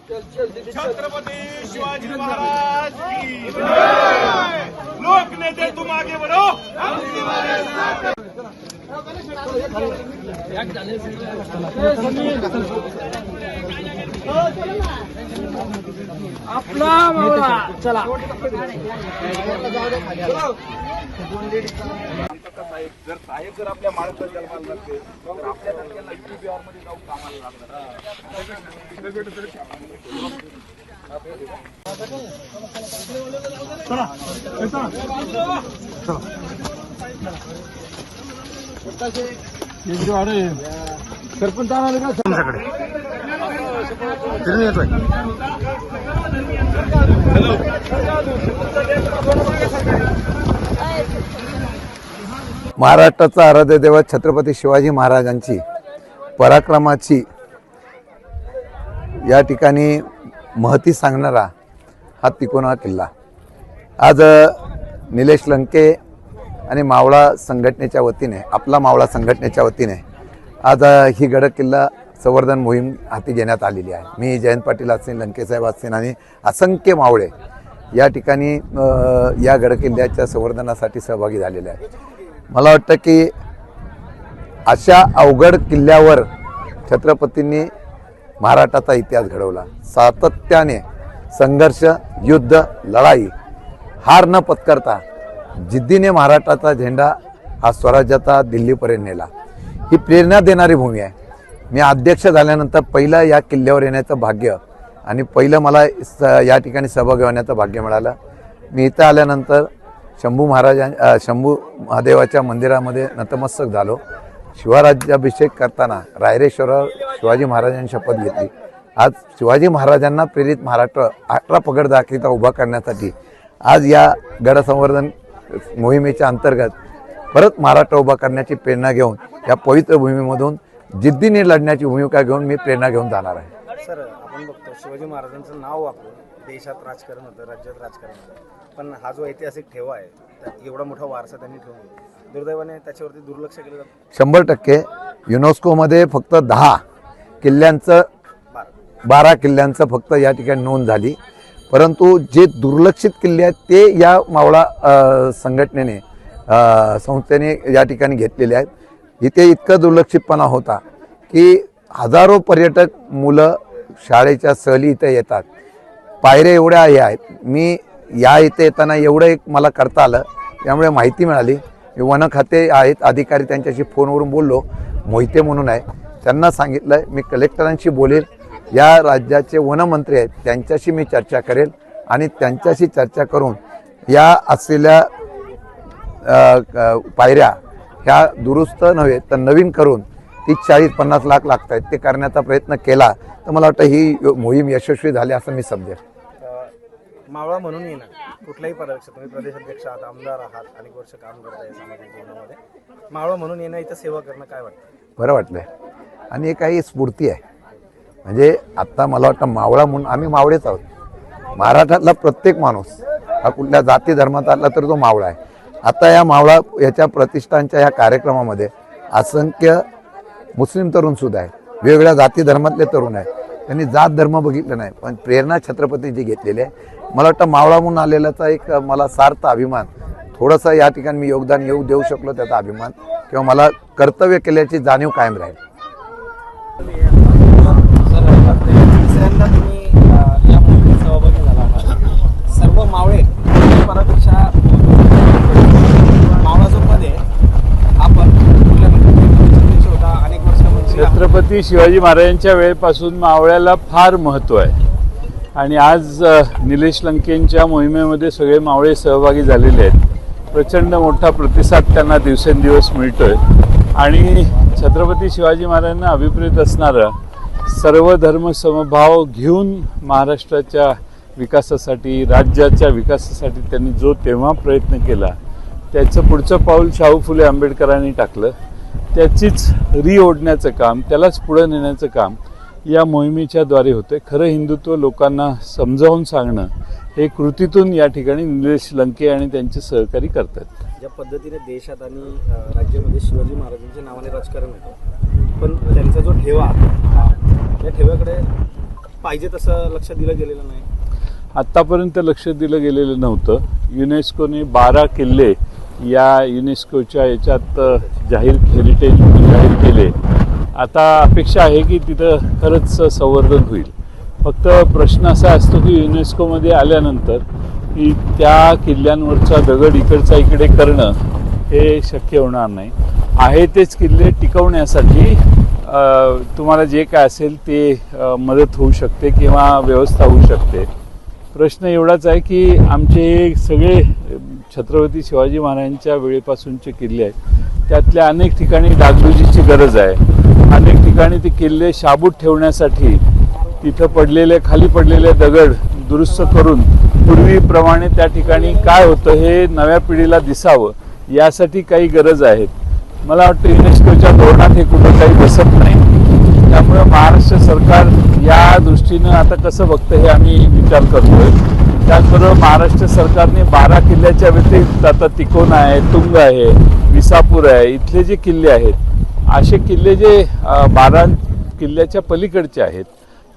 छत्रपति शिवाजी महाराज की जय। लोक नेते तुम आगे बढ़ो, हम तुम्हारे साथ। आपला मावळा चला जर साहेब जर आपल्या महाराष्ट्रात जन्माला लागते तर आपल्या तालुक्याला यूपी बिहार मध्ये जाऊन कामाला सरपंच आणाले का तुमच्याकडे येतोय महाराष्ट्राचा आराध्य दैवत छत्रपती शिवाजी महाराजांची पराक्रमाची या ठिकाणी महती सांगणारा हा तिकोना किल्ला आज निलेश लंके आणि मावळा संघटनेच्या वतीने आपला मावळा संघटनेच्या वतीने आज ही गड किल्ला संवर्धन मोहीम हाती घेण्यात आलेली आहे। मी जयंत पाटील असतील, लंकेसाहेब असतील आणि असंख्य मावळे या ठिकाणी या गड किल्ल्याच्या संवर्धनासाठी सहभागी झालेले आहेत। मला वाटतं की अशा अवघड किल्ल्यावर छत्रपतींनी महाराष्ट्राचा इतिहास घडवला। सातत्याने संघर्ष, युद्ध, लढाई हार न पत्करता जिद्दीने महाराष्ट्राचा झेंडा हा स्वराज्याचा दिल्लीपर्यंत नेला। ही प्रेरणा देणारी भूमी आहे। मी अध्यक्ष झाल्यानंतर पहिलं या किल्ल्यावर येण्याचं भाग्य आणि पहिलं मला या ठिकाणी सहभागी होण्याचं भाग्य मिळालं। मी इथं आल्यानंतर शंभू महादेवाच्या मंदिरामध्ये नतमस्तक झालो। शिवराज्याभिषेक करताना रायरेश्वरावर शिवाजी महाराजांनी शपथ घेतली। आज शिवाजी महाराजांना प्रेरित महाराष्ट्र 18 पगड दाखिता उभा करण्यासाठी आज या गड संवर्धन मोहिमेच्या अंतर्गत परत महाराष्ट्र उभा करण्याची प्रेरणा घेऊन या पवित्र भूमीमधून जिद्दीने लढण्याची भूमिका घेऊन मी प्रेरणा घेऊन जाणार आहे। सर, आपण बघतो शिवाजी महाराजांचं नाव वापरून देशात राजकारण होतं, राज्यात राजकारण होतं, पण हा जो ऐतिहासिक ठेवा आहे त्यात एवढा मोठा वारसा त्यांनी ठेवला, दुर्दैवाने त्याच्यावरती दुर्लक्ष केलं जातं। 100% युनेस्कोमध्ये फक्त 10 किल्ल्यांचं 12 किल्ल्यांचं फक्त या ठिकाणी नोंद झाली, परंतु जे दुर्लक्षित किल्ले आहेत ते या मावळा संघटनेने संस्थेने या ठिकाणी घेतलेले आहेत। इथे इतकं दुर्लक्षितपणा होता की हजारो पर्यटक मुलं शाळेच्या सहली इथे येतात। पायऱ्या एवढ्या आहेत, मी या इथे येताना एवढं एक मला करता आलं, त्यामुळे माहिती मिळाली। मी वन खाते आहेत अधिकारी त्यांच्याशी फोनवरून बोललो, मोहिते म्हणून आहे, त्यांना सांगितलं मी कलेक्टरांशी बोलेल, या राज्याचे वनमंत्री आहेत त्यांच्याशी मी चर्चा करेल आणि त्यांच्याशी चर्चा करून या असलेल्या पायऱ्या ह्या दुरुस्त नव्हे तर नवीन करून 30-40-50 लाख लागत आहेत ते करण्याचा प्रयत्न केला तर मला वाटतं ही मोहीम यशस्वी झाली असं मी समजेल। मावळा म्हणून येणं कुठल्याही पदापेक्षा, तुम्ही प्रदेशाध्यक्ष आहात, आमदार आहात, अनेक वर्ष काम करत आहे सामाजिक जीवनामध्ये, मावळा म्हणून येणं, इथं सेवा करणं काय वाटतं? बरं वाटलंय आणि हे काही स्फूर्ती आहे। म्हणजे आता मला वाटतं मावळा म्हणून आम्ही मावळेच आहोत। महाराष्ट्रातला प्रत्येक माणूस हा कुठल्या जाती धर्माचा असला तर तो मावळा आहे। आता या मावळा याच्या प्रतिष्ठानच्या या कार्यक्रमामध्ये असंख्य मुस्लिम तरुण सुद्धा आहेत, वेगवेगळ्या जाती धर्मातले तरुण आहेत, त्यांनी जात धर्म बघितलं नाही पण प्रेरणा छत्रपतींची घेतलेली आहे। मला वाटतं मावळा म्हणून आलेल्याचा एक मला सार्थ अभिमान, थोडंसं या ठिकाणी मी योगदान देऊ शकलो त्याचा अभिमान किंवा मला कर्तव्य केल्याची जाणीव कायम राहील। या मोहिमेत सहभागी झाला आहात, सर्व मावळे परापेक्षा मावळा जो मध्ये आपण अनेक वर्ष छत्रपती शिवाजी महाराजांच्या वेळेपासून मावळ्याला फार महत्त्व आहे आणि आज निलेश लंकेंच्या मोहिमेमध्ये सगळे मावळे सहभागी झालेले आहेत। प्रचंड मोठा प्रतिसाद त्यांना दिवसेंदिवस मिळतोय आणि छत्रपती शिवाजी महाराजांना अभिप्रेत असणारं सर्व धर्म समभाव घेऊन महाराष्ट्राच्या विकासासाठी, राज्याच्या विकासासाठी त्यांनी जो तेव्हा प्रयत्न केला त्याचं पुढचं पाऊल शाहू फुले आंबेडकरांनी टाकलं, त्याचीच ओढण्याचं काम, त्यालाच पुढे नेण्याचं काम या मोहिमेच्या द्वारे होते। खरं हिंदुत्व लोकांना समजावून सांगणं हे कृतीतून या ठिकाणी निलेश लंके आणि त्यांचे सहकारी करतात। ज्या पद्धतीने देशात आणि राज्यामध्ये शिवाजी महाराजांच्या नावाने राजकारण होतं, पण त्यांचा जो ठेवा त्या ठेव्याकडे पाहिजे तसं लक्ष दिलं गेलेलं नाही. आत्तापर्यंत लक्ष दिलं गेलेलं नव्हतं. युनेस्कोने 12 किल्ले या युनेस्कोच्या याच्यात जाहीर हेरिटेज म्हणून जाहीर केले. आता अपेक्षा आहे की तिथं खरंच संवर्धन होईल. फक्त प्रश्न असा असतो की युनेस्कोमध्ये आल्यानंतर की त्या किल्ल्यांवरचा दगड इकडचा इकडे करणं हे शक्य होणार नाही. आहे तेच किल्ले टिकवण्यासाठी तुम्हाला जे काय असेल ते मदत होऊ शकते किंवा व्यवस्था होऊ शकते. प्रश्न एवढाच आहे की आमचे सगळे छत्रपती शिवाजी महाराजांच्या वेळेपासूनचे किल्ले आहेत, त्यातल्या अनेक ठिकाणी डागडुजीची गरज आहे. अनेक ठिकाणी ते किल्ले शाबूत ठेवण्यासाठी तिथं खाली पडलेले दगड दुरुस्त करून पूर्वीप्रमाणे त्या ठिकाणी काय होतं हे नव्या पिढीला दिसावं यासाठी काही गरज आहेत. मला वाटतं युनेस्कोच्या धोरणात हे कुठं काही बसत नाही. त्यामुळं महाराष्ट्र सरकार या दृष्टीनं आता कसं बघतं हे आम्ही विचार करतोय. त्याचबरोबर महाराष्ट्र सरकारने 12 किल्ल्याच्या व्यतिरिक्त आता तिकोना आहे, तुंग आहे, विसापूर आहे, इथले जे किल्ले आहेत असे किल्ले जे 12 किल्ल्याच्या पलीकडचे आहेत,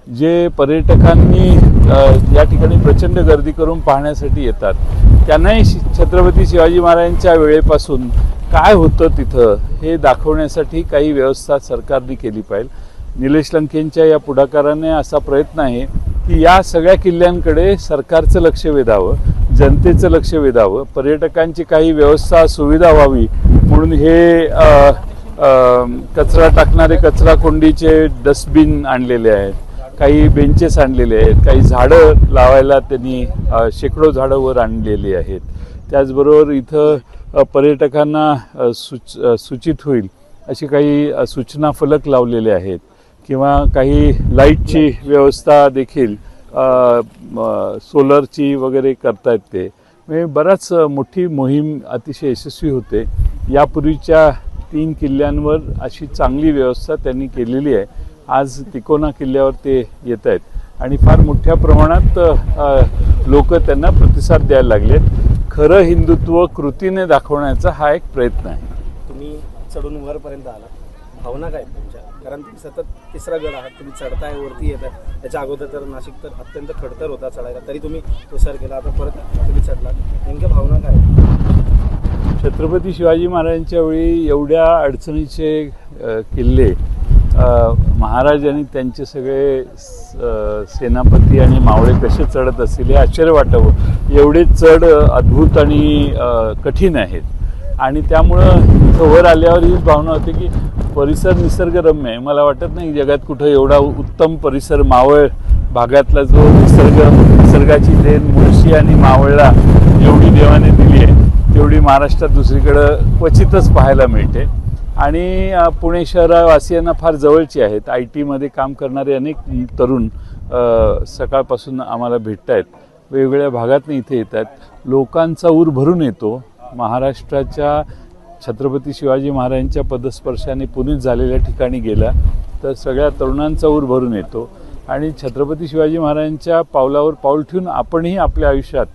जे पर्यटकांनी या ठिकाणी प्रचंड गर्दी करून पाहण्यासाठी येतात, त्यांनाही छत्रपती शिवाजी महाराजांच्या वेळेपासून काय होतं तिथं हे दाखवण्यासाठी काही व्यवस्था सरकारने केली पाहिजे. निलेश लंकेंच्या या पुढाकाराने असा प्रयत्न आहे की या सगळ्या किल्ल्यांकडे सरकारचं लक्ष वेधावं, जनतेचं लक्ष वेधावं, पर्यटकांची काही व्यवस्था सुविधा व्हावी म्हणून हे कचरा टाकणारे कचरा कोंडीचे डस्टबिन आणलेले आहेत, काही बेंचेस आणलेले आहेत, काही झाडं लावायला त्यांनी शेकडो झाडं वर आणलेली आहेत. त्याचबरोबर इथं पर्यटकांना सूचित होईल अशी काही सूचना फलक लावलेले आहेत किंवा काही लाईटची व्यवस्था देखील सोलरची वगैरे करतायत. ते म्हणजे बराच मोठी मोहीम अतिशय यशस्वी होते. यापूर्वीच्या 3 किल्ल्यांवर अशी चांगली व्यवस्था त्यांनी केलेली आहे. आज तिकोना किल्ल्यावर ते येत आहेत आणि फार मोठ्या प्रमाणात लोक त्यांना प्रतिसाद द्यायला लागलेत. खरं हिंदुत्व कृतीने दाखवण्याचा हा एक प्रयत्न आहे. तुम्ही चढून वरपर्यंत आला, भावना काय तुमच्या? कारण तुम्ही सतत तिसरा गड आहात, तुम्ही चढताय, वरती येत आहे. त्याच्या अगोदर तर नाशिक तर अत्यंत खडतर होता चढायला, तरी तुम्ही प्रसार केला, आता परत तुम्ही चढला. नेमक्या भावना काय? छत्रपती शिवाजी महाराजांच्या वेळी एवढ्या अडचणीचे किल्ले महाराज आणि त्यांचे सगळे सेनापती आणि मावळे कसे चढत असतील हे आश्चर्य वाटावं. एवढे चढ अद्भुत आणि कठीण आहेत आणि त्यामुळं इथं वर आल्यावर हीच भावना होते की परिसर निसर्गरम्य आहे. मला वाटत नाही जगात कुठं एवढा उत्तम परिसर, मावळ भागातला जो निसर्गाची देण मुळशी आणि मावळला एवढी देवाने दिली आहे तेवढी महाराष्ट्रात दुसरीकडं क्वचितच पाहायला मिळते. आणि पुणे शहरवासियांना फार जवळची आहेत. IT मध्ये काम करणारे अनेक तरुण सकाळपासून आम्हाला भेटत आहेत, वेगवेगळ्या भागातून इथे येत आहेत. लोकांचा ऊर भरून येतो. महाराष्ट्राच्या छत्रपती शिवाजी महाराजांच्या पदस्पर्शाने पुनीत झालेल्या ठिकाणी गेला तर सगळ्या तरुणांचा ऊर भरून येतो आणि छत्रपती शिवाजी महाराजांच्या पावलावर पाऊल ठेवून आपणही आपल्या आयुष्यात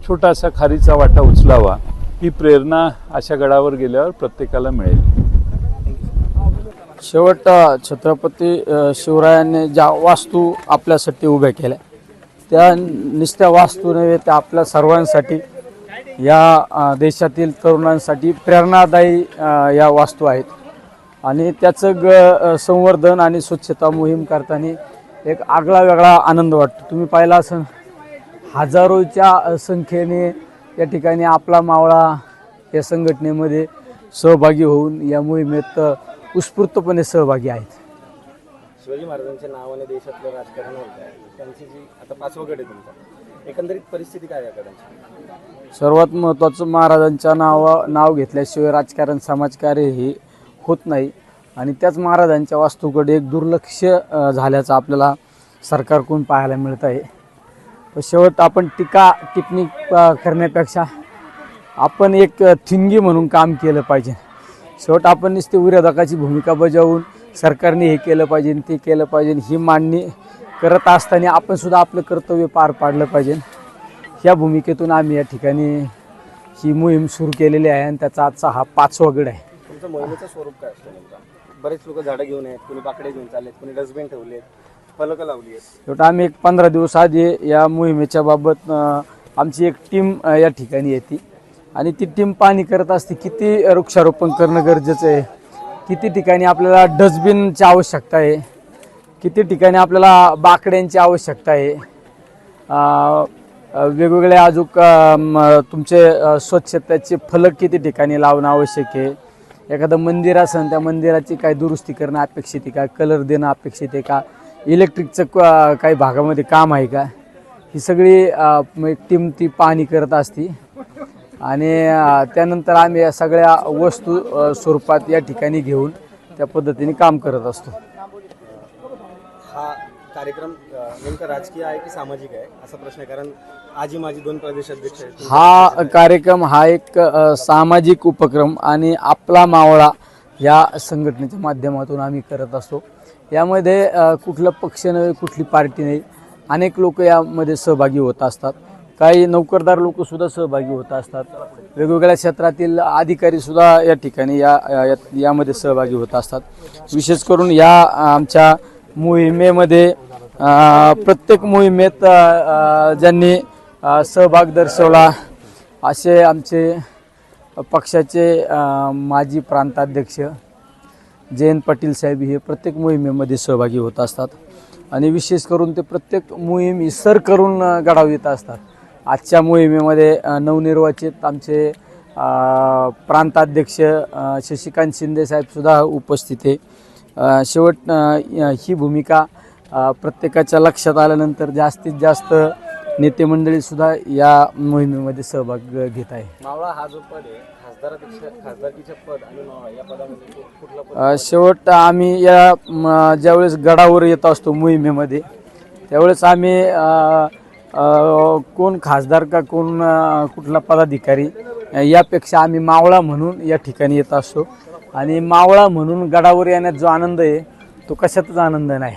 छोटासा खारीचा वाटा उचलावा ही प्रेरणा अशा गडावर गेल्यावर प्रत्येकाला मिळेल. शेवट छत्रपती शिवरायांनी ज्या वास्तू आपल्यासाठी उभ्या केल्या त्या नुसत्या वास्तू नव्हे, त्या आपल्या सर्वांसाठी, या देशातील तरुणांसाठी प्रेरणादायी या वास्तू आहेत. आणि त्याचं संवर्धन आणि स्वच्छता मोहीम करताना एक आगळा वेगळा आनंद वाटतो. तुम्ही पाहिला असेल हजारोच्या संख्येने या ठिकाणी आपला मावळा या संघटनेमध्ये सहभागी होऊन या मोहिमेत उत्स्फूर्तपणे सहभागी आहेत. शिवाजी महाराजांच्या नावाने देशातलं राजकारण होत आहे. त्यांची जी आता 5वं गड आहे तुमचा, एकंदरीत परिस्थिती काय आहे गडांची? सर्वात महत्त्वाचं, महाराजांच्या नाव घेतल्याशिवाय राजकारण, समाजकार्य हे होत नाही आणि त्याच महाराजांच्या वास्तूकडे एक दुर्लक्ष झाल्याचं आपल्याला सरकारकडून पाहायला मिळत आहे. शेवट आपण टीका टिप्पणी करण्यापेक्षा आपण एक थिंगी म्हणून काम केलं पाहिजे. शेवट आपण नुसते विरोधकाची भूमिका बजावून सरकारने हे केलं पाहिजे, ते केलं पाहिजे ही मांडणी करत असताना आपण सुद्धा आपलं कर्तव्य पार पाडलं पाहिजे. ह्या भूमिकेतून आम्ही या ठिकाणी ही मोहीम सुरू केलेली आहे आणि त्याचा आजचा हा 5वा गड आहे. तुमचं मोहिमेचं स्वरूप काय असतं नेमका? बरेच लोक झाडं घेऊन आहेत, कोणी बाकडे घेऊन चाललेत, कोणी डस्टबिन ठेवलेत, फलकं लावली आहेत. शेवटी आम्ही एक 15 दिवस आधी या मोहिमेच्या बाबत आमची एक टीम या ठिकाणी येते आणि ती टीम पाहणी करत असते किती वृक्षारोपण करणं गरजेचं आहे, किती ठिकाणी आपल्याला डस्टबिनची आवश्यकता आहे, किती ठिकाणी आपल्याला बाकड्यांची आवश्यकता आहे, वेगवेगळे अजून तुमचे स्वच्छतेचे फलक किती ठिकाणी लावणं आवश्यक आहे, एखादं मंदिर असेल त्या मंदिराची काय दुरुस्ती करणं अपेक्षित आहे का, कलर देणं अपेक्षित आहे का, इलेक्ट्रिकचं काही भागामध्ये काम आहे का, ही सगळी एक टीम ती पाहणी करत असते आणि त्यानंतर आम्ही या सगळ्या वस्तू स्वरूपात या ठिकाणी घेऊन त्या पद्धतीने काम करत असतो. हा कार्यक्रम नेमका राजकीय आहे की सामाजिक आहे असा प्रश्न आहे, कारण आजी माझी 2 प्रदेश अध्यक्ष आहेत. हा कार्यक्रम हा एक सामाजिक उपक्रम आणि आपला मावळा या संघटनेच्या माध्यमातून आम्ही करत असतो. यामध्ये कुठलं पक्ष नाही, कुठली पार्टी नाही, अनेक लोक यामध्ये सहभागी होत असतात. काही नोकरदार लोकसुद्धा सहभागी होत असतात, वेगवेगळ्या क्षेत्रातील अधिकारीसुद्धा या ठिकाणी यामध्ये सहभागी होत असतात. विशेष करून या आमच्या मोहिमेमध्ये प्रत्येक मोहिमेत ज्यांनी सहभाग दर्शवला असे आमचे पक्षाचे माजी प्रांताध्यक्ष जयंत पाटील साहेब हे प्रत्येक मोहिमेमध्ये सहभागी होत असतात आणि विशेष करून ते प्रत्येक मोहीम सर करून घडाव येत असतात. आजच्या मोहिमेमध्ये नवनिर्वाचित आमचे प्रांताध्यक्ष शशिकांत शिंदे साहेबसुद्धा उपस्थित आहे. शेवट ही भूमिका प्रत्येकाच्या लक्षात आल्यानंतर जास्तीत जास्त नेते मंडळीसुद्धा या मोहिमेमध्ये सहभाग घेत आहे. मावळा हा जो पद आहे खासदारकीचे पद आणि मावळा या पदामध्ये कुठला पद? शेवट आम्ही या ज्यावेळेस गडावर येत असतो मोहिमेमध्ये त्यावेळेस आम्ही कोण खासदार का कोण कुठला पदाधिकारी यापेक्षा आम्ही मावळा म्हणून या ठिकाणी येत असतो आणि मावळा म्हणून गडावर येण्यात जो आनंद आहे तो कशातच आनंद नाही.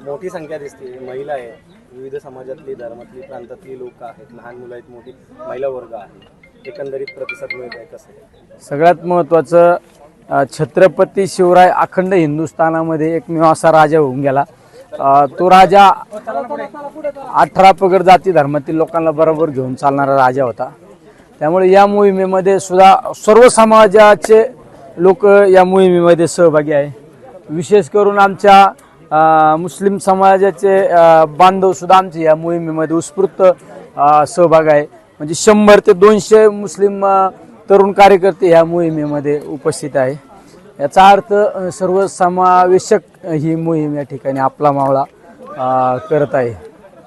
मोठी संख्या दिसते, महिला आहेत, विविध समाजातली धर्मातली प्रांतातली लोक आहेत, लहान मुलं आहेत, मोठी महिला वर्ग आहे, एकंदरीत प्रतिसाद मिळत आहे कसं आहे? सगळ्यात महत्त्वाचं छत्रपती शिवराय अखंड हिंदुस्थानामध्ये एकमेव असा राजा होऊन गेला. तो राजा 18 पगड जाती धर्मातील लोकांना बरोबर घेऊन चालणारा राजा होता. त्यामुळे या मोहिमेमध्ये सुद्धा सर्व समाजाचे लोक या मोहिमेमध्ये सहभागी आहे. विशेष करून आमच्या मुस्लिम समाजाचे बांधव सुद्धा आमचे या मोहिमेमध्ये उत्स्फूर्त सहभाग आहे. म्हणजे 100 ते 200 मुस्लिम तरुण कार्यकर्ते या मोहिमेमध्ये उपस्थित आहे. याचा अर्थ सर्व समावेशक ही मोहीम या ठिकाणी आपला मावळा करत आहे.